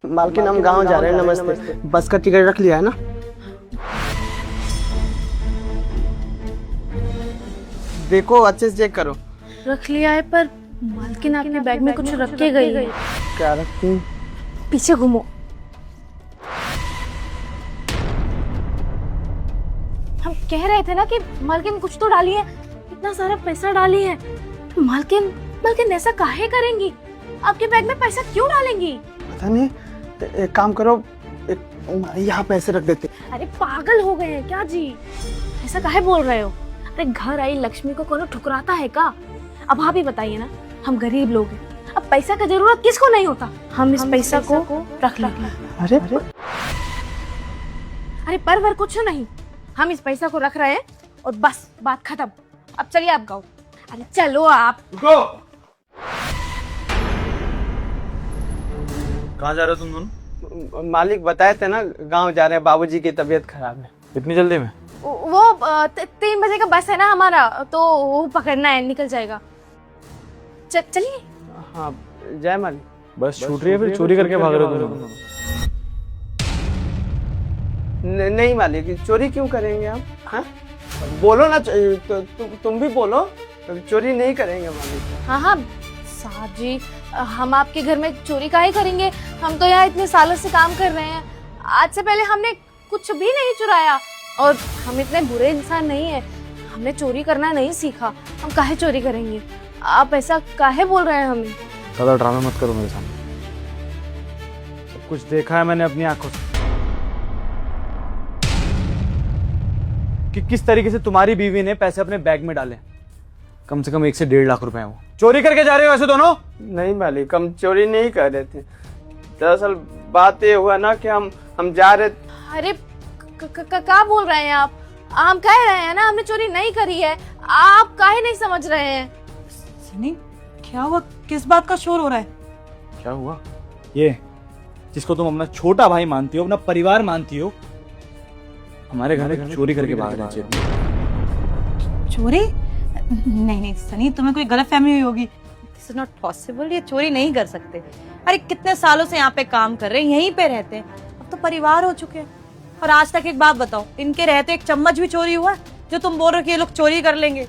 मालकिन हम गांव जा रहे हैं। नमस्ते। बस का टिकट रख लिया है ना? देखो अच्छे से चेक करो। रख लिया है, पर मालकिन आपके बैग में कुछ रख के गई है। क्या रखती? पीछे घूमो। हम कह रहे थे ना कि मालकिन कुछ तो डाली है, इतना सारा पैसा डाली है। मालकिन ऐसा काहे करेंगी? आपके बैग में पैसा क्यों डालेंगी? पता नहीं। एक काम करो, यहाँ पैसे रख देते। अरे पागल हो गए हैं क्या जी? ऐसा काहे बोल रहे हो? अरे घर आई लक्ष्मी को कौन ठुकराता है का? अब आप ही बताइए ना, हम गरीब लोग हैं, अब पैसा का जरूरत किसको नहीं होता? हम इस पैसा को रख लेंगे। अरे पर कुछ नहीं, हम इस पैसा को रख रहे हैं और बस बात खत्म। अब चलिए आप गाओ। अरे चलो आप। कहाँ जा रहे हो तुम दोनों? मालिक बताए थे ना, गांव जा रहे हैं, बाबूजी की तबीयत खराब है। इतनी जल्दी में? वो 3 बजे का बस है ना हमारा, तो वो पकड़ना है, निकल जाएगा। चलिए। हाँ जय मालिक। बस छूट रही है, फिर चोरी करके भाग रहे हो तुम दोनों? नहीं मालिक, चोरी क्यों करेंगे हम? हाँ बोलो ना, तुम भी बोलो। चोरी नहीं करेंगे मालिक। हाँ साहब जी, हम आपके घर में चोरी काहे करेंगे? हम तो यहाँ इतने सालों से काम कर रहे हैं, आज से पहले हमने कुछ भी नहीं चुराया, और हम इतने बुरे इंसान नहीं है। हमने चोरी करना नहीं सीखा, हम काहे चोरी करेंगे? आप ऐसा काहे बोल रहे हैं हमें? ज्यादा ड्रामा मत करो मेरे सामने। सब कुछ देखा है मैंने अपनी आंखों से कि किस तरीके से तुम्हारी बीवी ने पैसे अपने बैग में डाले। कम से कम 1 से 1.5 लाख रुपए हैं। वो चोरी करके जा रहे हो ऐसे दोनों? नहीं मालिक, हम चोरी नहीं कर रहे थे। दरअसल बात ये हुआ ना कि हम जा रहे। अरे क्या बोल रहे हैं आप? हम कह रहे हैं ना हमने चोरी नहीं करी है, आप काहे नहीं समझ रहे हैं? सनी, क्या हुआ? किस बात का शोर हो रहा है? क्या हुआ? ये जिसको तुम अपना छोटा भाई मानती हो, अपना परिवार मानती हो, हमारे घर में चोरी करके भाग रहे हैं। चोरी? नहीं सनी, तुम्हें कोई गलतफहमी हुई होगी। दिस इज नॉट पॉसिबल, ये चोरी नहीं कर सकते। अरे कितने सालों से यहाँ पे काम कर रहे हैं, यहीं पे रहते हैं, अब तो परिवार हो चुके हैं। और आज तक एक बात बताओ, इनके रहते एक चम्मच भी चोरी हुआ जो तुम बोल रहे हो कि ये लोग चोरी कर लेंगे?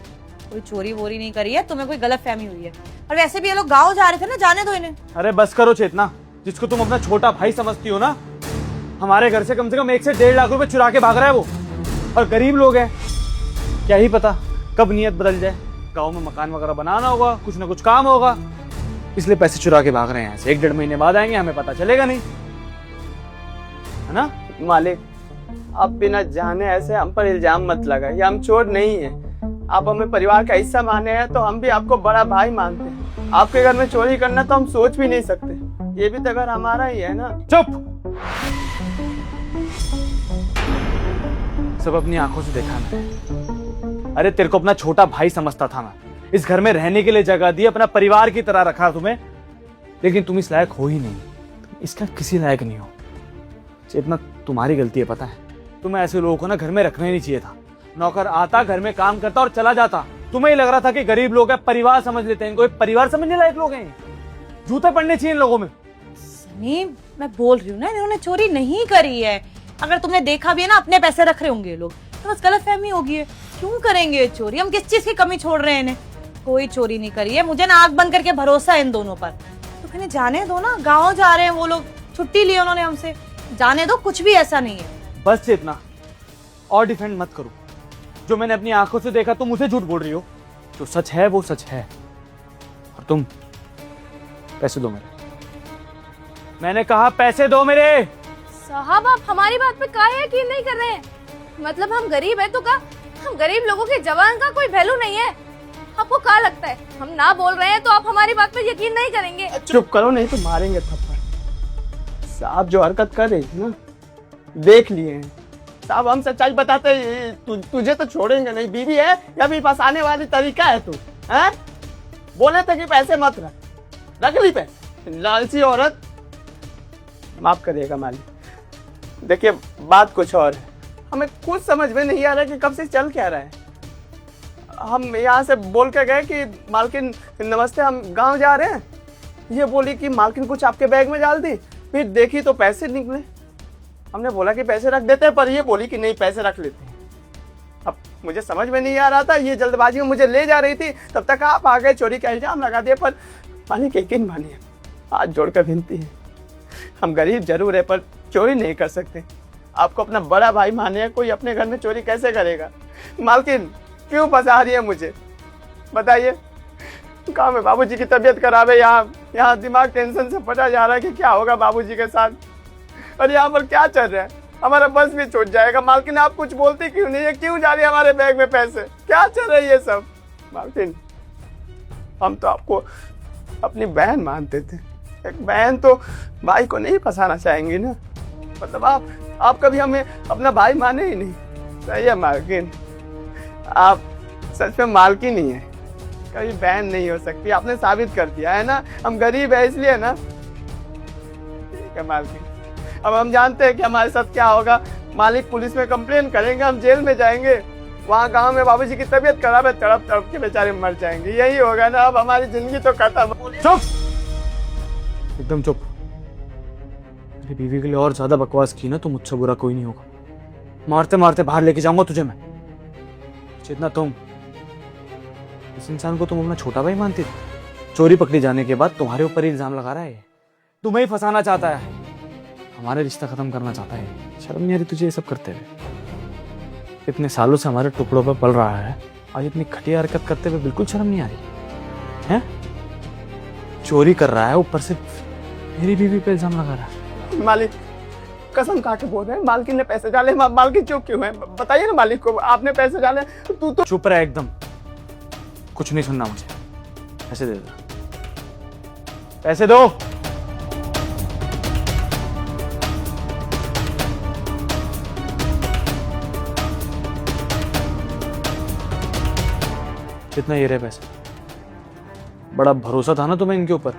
कोई चोरी वोरी नहीं करी है, तुम्हें कोई गलतफहमी हुई है। और वैसे भी ये लोग गाँव जा रहे थे ना, जाने दो इन्हें। अरे बस करो चेतना, जिसको तुम अपना छोटा भाई समझती हो ना, हमारे घर से कम 1 से 1.5 लाख रुपए चुरा के भाग रहा है वो। और गरीब लोग हैं, क्या ही पता कब नियत बदल जाए, गांव में मकान वगैरह बनाना होगा, कुछ ना कुछ काम होगा, इसलिए पैसे चुरा के भाग रहे हैं। यहाँ से 1-1.5 महीने बाद आएंगे, हमें पता चलेगा नहीं, है ना? मालिक आप बिना जाने ऐसे हम पर इल्जाम मत लगाइए, हम चोर नहीं है। आप हमें परिवार का हिस्सा माने हैं तो हम भी आपको बड़ा भाई मानते हैं। आपके घर में चोरी करना तो हम सोच भी नहीं सकते, ये भी तो घर हमारा ही है ना। चुप! सब अपनी आंखों से देखा मैं। अरे तेरे को अपना छोटा भाई समझता था मैं, इस घर में रहने के लिए जगह दी, अपना परिवार की तरह रखा तुम्हें, लेकिन तुम इस लायक हो ही नहीं, तुम इसका किसी लायक नहीं हो। इतना तुम्हारी गलती है, पता है? तुम्हें ऐसे लोगों को ना घर में रखना ही नहीं चाहिए था। नौकर आता, घर में काम करता और चला जाता। तुम्हें ही लग रहा था कि गरीब लोग हैं, परिवार समझ लेते हैं इनको। परिवार समझने लायक लोग हैं, जूते पड़ने चाहिए इन लोगों में। सनी, मैं बोल रही हूँ ना, इन्होंने चोरी नहीं करी है। अगर तुमने देखा भी है ना, अपने पैसे रख रहे होंगे ये लोग, तो बस गलतफहमी होगी है। क्यों करेंगे चोरी? हम किस चीज की कमी छोड़ रहे हैं इन्हें? कोई चोरी नहीं करी है। मुझे ना आंख बंद करके भरोसा है इन दोनों पर। तो कहने जाने दो ना, गाँव जा रहे हैं वो लोग, छुट्टी ली उन्होंने हमसे, जाने दो, कुछ भी ऐसा नहीं है। बस चेतना, और डिफेंड मत करो। जो मैंने अपनी आंखों से देखा तुम उसे झूठ बोल रही हो। जो सच है वो सच है। और तुम पैसे दो मेरे। मैंने कहा पैसे दो मेरे। साहब आप हमारी बात पे काहे यकीन नहीं कर रहे हैं? मतलब हम गरीब है तो का हम गरीब लोगों के जवान का कोई वैल्यू नहीं है? आपको क्या लगता है हम ना बोल रहे हैं तो आप हमारी बात पे यकीन नहीं करेंगे? चुप करो, नहीं तो मारेंगे थप्पड़। साहब जो हरकत कर रही थी ना, देख लिए हैं साहब। हम सच्चाई बताते तुझे तो छोड़ेंगे नहीं। बीवी है या फिर फंसाने वाली तरीका है तू? हैं? बोले थे कि पैसे मत रख ली पे। लालची औरत। माफ करिएगा मालिक, देखिए बात कुछ और है। हमें कुछ समझ में नहीं आ रहा कि कब से चल क्या रहा है। हम यहाँ से बोल के गए कि मालकिन नमस्ते, हम गांव जा रहे हैं। ये बोली कि मालकिन कुछ आपके बैग में डाल दी। फिर देखी तो पैसे निकले। हमने बोला कि पैसे रख देते हैं, पर ये बोली कि नहीं पैसे रख लेते हैं। अब मुझे समझ में नहीं आ रहा था, ये जल्दबाजी में मुझे ले जा रही थी, तब तक आप आ गए, चोरी का इल्जाम लगा दिया। पर मालिक यकीन मानिए, हाथ जोड़कर विनती है, हम गरीब जरूर है पर चोरी नहीं कर सकते। आपको अपना बड़ा भाई माने, कोई अपने घर में चोरी कैसे करेगा? मालकिन क्यों फंसा रही है मुझे, बताइए। गाँव में बाबूजी की तबीयत खराब है, यहाँ दिमाग टेंशन से फटा जा रहा है कि क्या होगा बाबूजी के साथ, और यहाँ पर क्या चल रहा है, हमारा बस भी छूट जाएगा। मालकिन आप कुछ बोलते क्यों नहीं है, क्यों जा रही है हमारे बैग में पैसे, क्या चल रहा है ये सब? मालकिन हम तो आपको अपनी बहन मानते थे, एक बहन तो भाई को नहीं फंसाना चाहेंगी ना, मतलब आप कभी हमें अपना भाई माने ही नहीं। सही है मालकिन, आप सच में मालकिन ही है, कभी बहन नहीं हो सकती, आपने साबित कर दिया है ना। हम गरीब है इसलिए ना, ठीक है मालकिन। अब हम जानते हैं कि हमारे साथ क्या होगा, मालिक पुलिस में कंप्लेन करेंगे, हम जेल में जाएंगे, वहाँ गांव में बाबूजी की तबीयत खराब है, तड़प तड़प के बेचारे मर जाएंगे, यही होगा ना। अब हमारी जिंदगी तो खत्म। चुप, एकदम चुप। मेरी बीवी के लिए और ज्यादा बकवास की ना तो मुझसे बुरा कोई नहीं होगा। मारते मारते बाहर लेके जाऊंगा तुझे मैं। जितना तुम इस इंसान को तुम अपना छोटा भाई मानती थी, चोरी पकड़ी जाने के बाद तुम्हारे ऊपर ही इल्जाम लगा रहा है, तुम्हें ही फंसाना चाहता है, हमारे रिश्ता खत्म करना चाहता है। शर्म नहीं आ रही तुझे ये सब करते हुए? इतने सालों से हमारे टुकड़ों पर पल रहा है, आज इतनी घटिया हरकत करते हुए बिल्कुल शर्म नहीं आ रही है? चोरी कर रहा है, ऊपर से मेरी बीवी पे इल्जाम लगा रहा है। मालिक कसम खा के बोल रहे हैं, मालकिन ने पैसे डाले। मालकिन चुप क्यों है, बताइए ना मालिक को, आपने पैसे डाले। तू तो चुप रहा एकदम, कुछ नहीं सुनना मुझे। पैसे दे दो, पैसे दो। कितना ये रहे पैसे? बड़ा भरोसा था ना तुम्हें इनके ऊपर,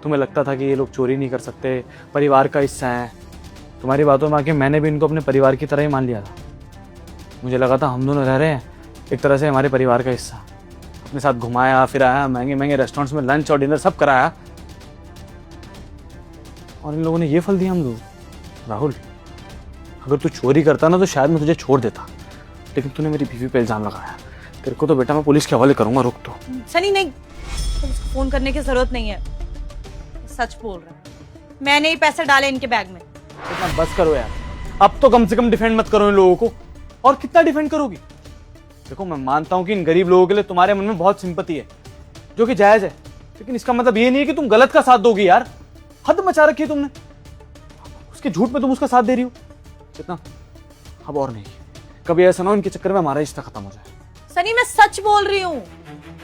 तुम्हें लगता था कि ये लोग चोरी नहीं कर सकते, परिवार का हिस्सा है। तुम्हारी बातों में आके मैंने भी इनको अपने परिवार की तरह ही मान लिया था। मुझे लगा था हम दोनों रह रहे हैं एक तरह से हमारे परिवार का हिस्सा। अपने साथ घुमाया फिराया, महंगे महंगे रेस्टोरेंट्स में लंच और डिनर सब कराया, और इन लोगों ने ये फल दिया हम लोग। राहुल, अगर तू चोरी करता ना तो शायद मैं तुझे छोड़ देता, लेकिन तूने मेरी बीवी पे इल्जाम लगाया। तेरे को तो बेटा मैं पुलिस के हवाले करूंगा, रुक तो। सनी नहीं, उसको फोन करने की जरूरत नहीं है, सच बोल रहा है, मैंने ही पैसे डाले इनके बैग में। इतना बस करो यार, अब तो कम से कम डिफेंड मत करो इन लोगों को। और कितना डिफेंड करोगी? देखो मैं मानता हूं कि इन गरीब लोगों के लिए तुम्हारे मन में बहुत सिंपैथी है, जो कि जायज है, लेकिन इसका मतलब ये नहीं है कि तुम गलत का साथ दोगी यार। हद मचा रखी है तुमने, उसके झूठ में तुम उसका साथ दे रही हो। कितना अब और नहीं, कभी ऐसा ना हो इनके चक्कर में हमारा रिश्ता खत्म हो जाए। सनी मैं सच बोल रही हूँ,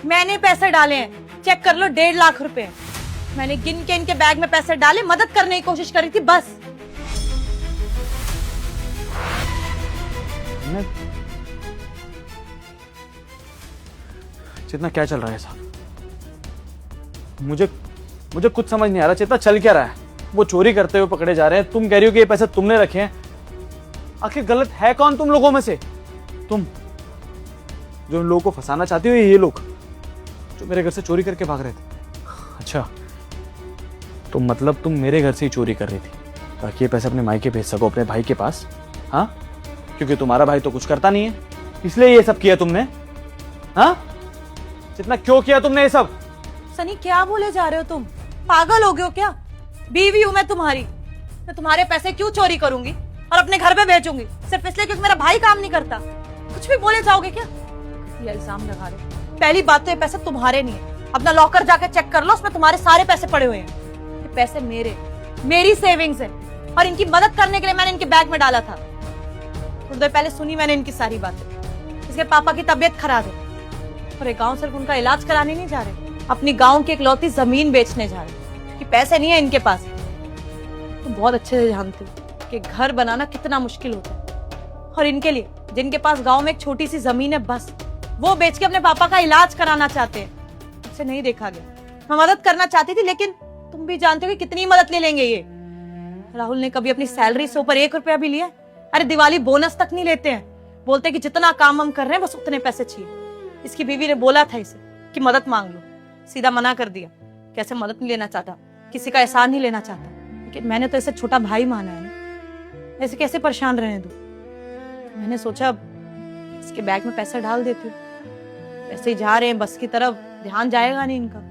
मैंने पैसे डाले हैं, चेक कर लो, 1.5 लाख रुपए। मैंने गिन के इनके बैग में पैसे डाले, मदद करने की कोशिश करी थी बस। चेतना क्या चल रहा है साहब? मुझे कुछ समझ नहीं आ रहा। चेतना चल क्या रहा है? वो चोरी करते हुए पकड़े जा रहे हैं, तुम कह रही हो कि ये पैसे तुमने रखे हैं। आखिर गलत है कौन तुम लोगों में से? तुम जो इन लोगों को फंसाना चाहती हो, ये लोग जो मेरे घर से चोरी करके भाग रहे थे। अच्छा, तो मतलब तुम मेरे घर से ही चोरी कर रही थी ताकि ये पैसे अपने मायके भेज सको, अपने भाई के पास? हाँ, क्योंकि तुम्हारा भाई तो कुछ करता नहीं है, इसलिए ये सब किया तुमने? हाँ, जितना क्यों किया तुमने ये सब? सनी क्या बोले जा रहे हो तुम? पागल हो गए हो क्या? बीवी हूं मैं तुम्हारी, मैं तुम्हारे पैसे क्यों चोरी करूंगी और अपने घर पे बेचूंगी सिर्फ इसलिए क्योंकि मेरा भाई काम नहीं करता? कुछ भी बोले जाओगे क्या? ये इल्जाम लगा रहे हो। पहली बात तो ये पैसे तुम्हारे नहीं है, अपना लॉकर जाके चेक कर लो, उसमें तुम्हारे सारे पैसे पड़े हुए हैं। ये पैसे मेरी सेविंग्स है और इनकी मदद करने के लिए मैंने इनके बैग में डाला था। थोड़ी देर पहले सुनी मैंने इनकी सारी बातें। इसके पापा की तबीयत खराब है और एक गांव सिर्फ उनका इलाज कराने नहीं जा रहे, अपनी गांव की इकलौती जमीन बेचने जा रहे कि पैसे नहीं है इनके पास। तुम बहुत अच्छे से जानते हो कि घर बनाना कितना मुश्किल होता है, और इनके लिए जिनके पास गांव में एक छोटी सी जमीन है बस वो बेच के अपने पापा का इलाज कराना चाहते हैं। मुझसे नहीं देखा गया। मैं मदद करना चाहती थी, लेकिन तुम भी जानते हो कि कितनी मदद ले लेंगे ये। राहुल ने कभी अपनी सैलरी से ऊपर 1 रुपया भी लिया? अरे दिवाली बोनस तक नहीं लेते हैं, बोलते कि जितना काम हम कर रहे हैं बस उतने पैसे चाहिए। इसकी बीवी ने बोला था इसे कि मदद मांग लो, सीधा मना कर दिया। कैसे मदद नहीं लेना चाहता, किसी का एहसान नहीं लेना चाहता। लेकिन मैंने तो इसे छोटा भाई माना है ना, ऐसे कैसे परेशान रहने दूं। मैंने सोचा इसके बैग में पैसा डाल देती हूँ, वैसे ही जा रहे हैं बस की तरफ, ध्यान जाएगा नहीं इनका,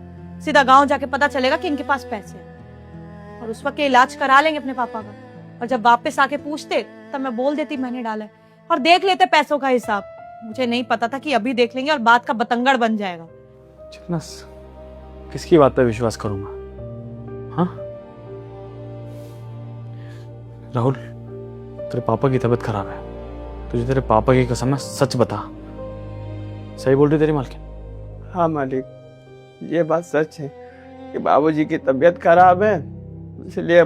सीधा गांव जाके पता चलेगा कि इनके पास पैसे हैं और उस वक्त ये इलाज करा लेंगे अपने पापा का, और जब वापस आके पूछते तब मैं बोल देती मैंने डाला है और देख लेते पैसों का हिसाब। मुझे नहीं पता था कि अभी देख लेंगे और बात का बतंगड़ बन जाएगा। चिकनस, किसकी बात पे विश्वास करूंगा? हाँ राहुल, तेरे पापा की तबीयत खराब है, तुझे तेरे पापा की कसम है, सच बता। सही बोल रही तेरी मालकिन? हाँ मालिक, ये बात सच है कि बाबूजी की तबीयत खराब है, इसलिए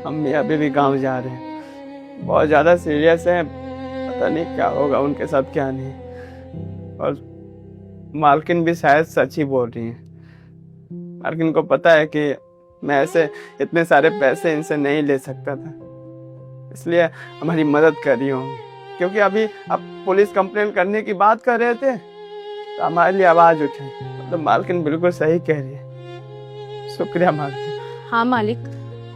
हम भी अभी भी गांव जा रहे हैं। बहुत ज़्यादा सीरियस है, पता नहीं क्या होगा उनके साथ क्या नहीं। और मालकिन भी शायद सच ही बोल रही हैं। मालकिन को पता है कि मैं ऐसे इतने सारे पैसे इनसे नहीं ले सकता था, इसलिए हमारी मदद कर रही होंगी। क्योंकि अभी आप पुलिस कंप्लेन करने की बात कर रहे थे तो हमारे लिए आवाज़ उठाई, मतलब मालकिन बिल्कुल सही कह रही है। शुक्रिया मालकिन। हाँ मालिक,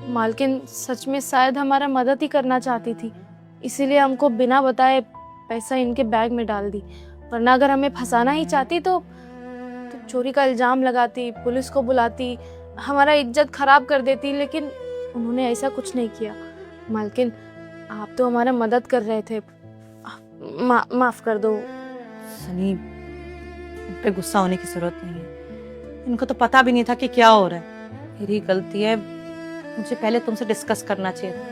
मालकिन सच में शायद हमारा मदद ही करना चाहती थी, इसीलिए हमको बिना बताए पैसा इनके बैग में डाल दी। वरना अगर हमें फंसाना ही चाहती तो चोरी का इल्जाम लगाती, पुलिस को बुलाती, हमारा इज्जत खराब कर देती, लेकिन उन्होंने ऐसा कुछ नहीं किया। मालकिन आप तो हमारा मदद कर रहे थे, माफ कर दो। सनी, इन पे गुस्सा होने की जरूरत नहीं है, इनको तो पता भी नहीं था कि क्या हो रहा है। मेरी गलती है, मुझे पहले तुमसे डिस्कस करना चाहिए था,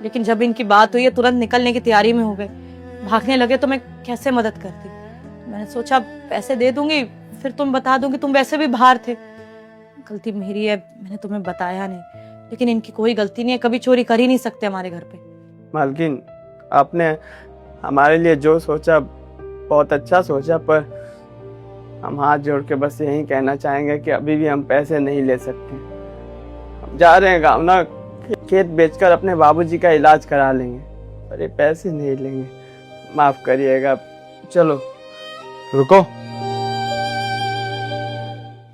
लेकिन जब इनकी बात हुई है तुरंत निकलने की तैयारी में हो गए, भागने लगे तो मैं कैसे मदद करती। मैंने सोचा पैसे दे दूंगी फिर तुम बता दूंगी, तुम वैसे भी बाहर थे। गलती मेरी है, मैंने तुम्हें बताया नहीं, लेकिन इनकी कोई गलती नहीं है, कभी चोरी कर ही नहीं सकते हमारे घर पे। मालकिन, आपने हमारे लिए जो सोचा बहुत अच्छा सोचा, पर हम हाथ जोड़ के बस यही कहना चाहेंगे कि अभी भी हम पैसे नहीं ले सकते। हम जा रहे हैं गाँव ना, खेत बेचकर अपने बाबूजी का इलाज करा लेंगे, पर ये पैसे नहीं लेंगे। माफ करिएगा, चलो। रुको,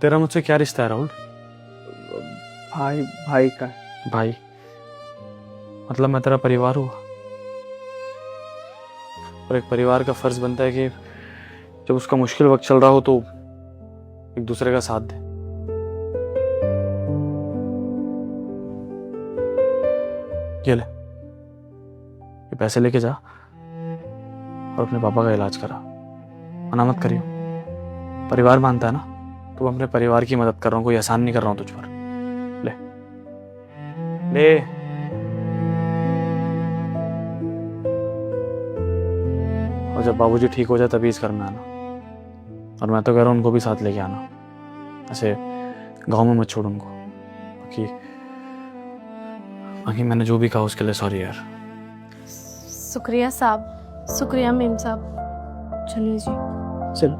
तेरा मुझसे क्या रिश्ता है राहुल? भाई भाई का। भाई मतलब मैं तेरा परिवार हुआ, और एक परिवार का फर्ज बनता है कि जब उसका मुश्किल वक्त चल रहा हो तो एक दूसरे का साथ दे। ये ले, ये पैसे लेके जा और अपने पापा का इलाज करा। मना मत करियो, परिवार मानता है ना, तो अपने परिवार की मदद कर रहा हूँ, कोई एहसान नहीं कर रहा हूँ तुझ पर। ले ले। और जब बाबूजी ठीक हो जाए तभी इस घर में आना, और मैं तो कह रहा हूँ उनको भी साथ लेके आना, ऐसे गांव में मत छोड़ उनको। बाकी मैंने जो भी कहा उसके लिए सॉरी यार। शुक्रिया साहब, शुक्रिया मेम साहब। चलिए जी। चलो।